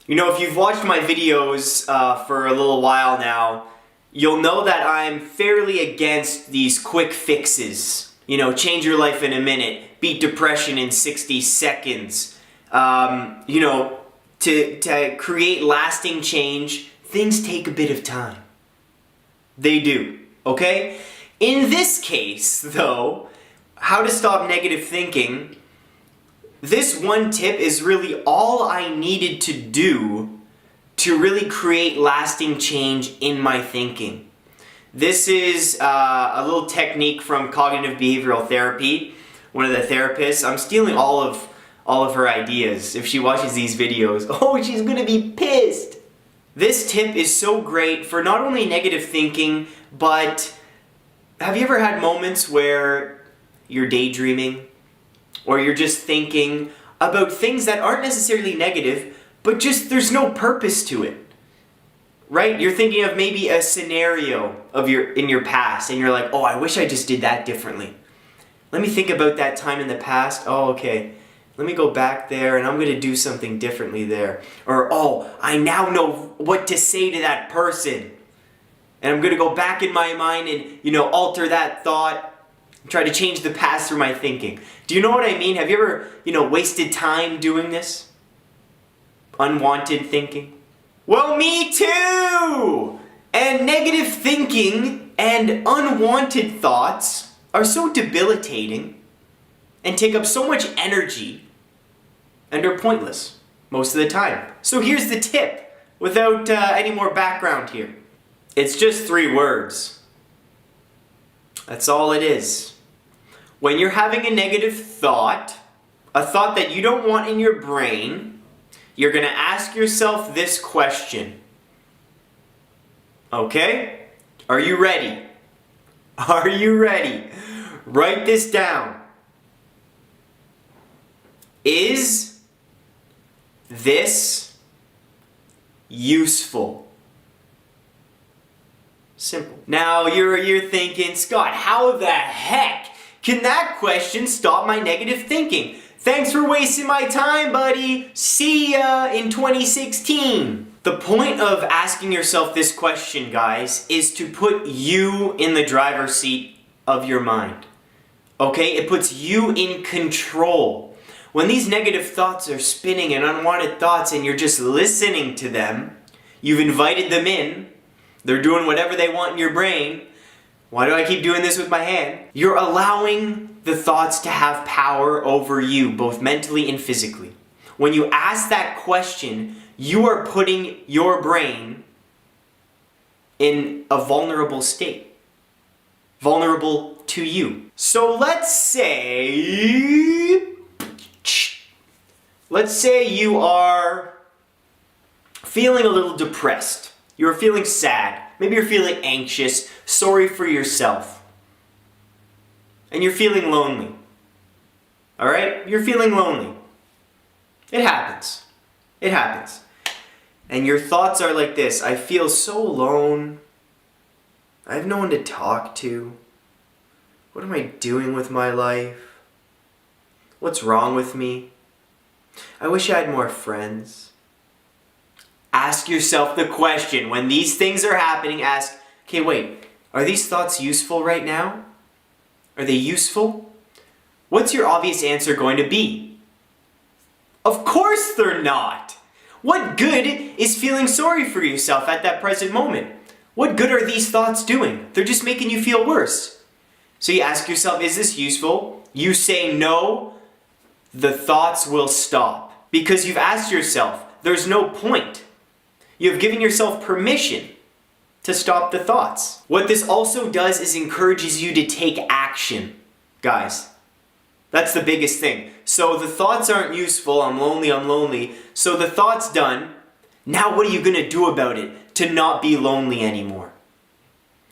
You know, if you've watched my videos for a little while now, you'll know that I'm fairly against these quick fixes. You know, change your life in a minute, beat depression in 60 seconds. You know, to create lasting change, things take a bit of time. They do, okay? In this case, though, how to stop negative thinking, this one tip is really all I needed to do to really create lasting change in my thinking. This is a little technique from cognitive behavioral therapy. One of the therapists, I'm stealing all of her ideas. If she watches these videos, oh, she's gonna be pissed. This tip is so great for not only negative thinking, but have you ever had moments where you're daydreaming? Or you're just thinking about things that aren't necessarily negative, but just there's no purpose to it. Right? You're thinking of maybe a scenario in your past, and you're like, oh, I wish I just did that differently. Let me think about that time in the past. Oh, okay. Let me go back there and I'm going to do something differently there. Or, oh, I now know what to say to that person. And I'm going to go back in my mind and, you know, alter that thought. Try to change the past through my thinking. Do you know what I mean? Have you ever, you know, wasted time doing this? Unwanted thinking? Well, me too! And negative thinking and unwanted thoughts are so debilitating and take up so much energy and are pointless most of the time. So here's the tip, without any more background here. It's just 3 words. That's all it is. When you're having a negative thought, a thought that you don't want in your brain, you're going to ask yourself this question. Okay? Are you ready? Are you ready? Write this down. Is this useful? Simple. Now you're thinking, Scott, how the heck can that question stop my negative thinking? Thanks for wasting my time, buddy. See ya in 2016. The point of asking yourself this question, guys, is to put you in the driver's seat of your mind. Okay? It puts you in control. When these negative thoughts are spinning and unwanted thoughts and you're just listening to them, you've invited them in, they're doing whatever they want in your brain. Why do I keep doing this with my hand? You're allowing the thoughts to have power over you, both mentally and physically. When you ask that question, you are putting your brain in a vulnerable state. Vulnerable to you. So let's say you are feeling a little depressed. You're feeling sad. Maybe you're feeling anxious, sorry for yourself. And you're feeling lonely. Alright? You're feeling lonely. It happens. It happens. And your thoughts are like this: I feel so alone. I have no one to talk to. What am I doing with my life? What's wrong with me? I wish I had more friends. Ask yourself the question, when these things are happening, ask, okay, wait, are these thoughts useful right now? Are they useful? What's your obvious answer going to be? Of course they're not! What good is feeling sorry for yourself at that present moment? What good are these thoughts doing? They're just making you feel worse. So you ask yourself, is this useful? You say no, the thoughts will stop. Because you've asked yourself, there's no point. You've given yourself permission to stop the thoughts. What this also does is encourages you to take action, guys. That's the biggest thing. So the thoughts aren't useful, I'm lonely. So the thought's done. Now what are you gonna do about it to not be lonely anymore?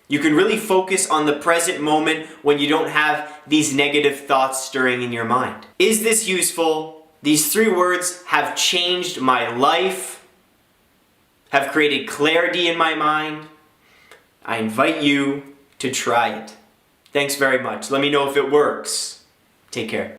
You can really focus on the present moment when you don't have these negative thoughts stirring in your mind. Is this useful? These 3 words have changed my life, have created clarity in my mind. I invite you to try it. Thanks very much. Let me know if it works. Take care.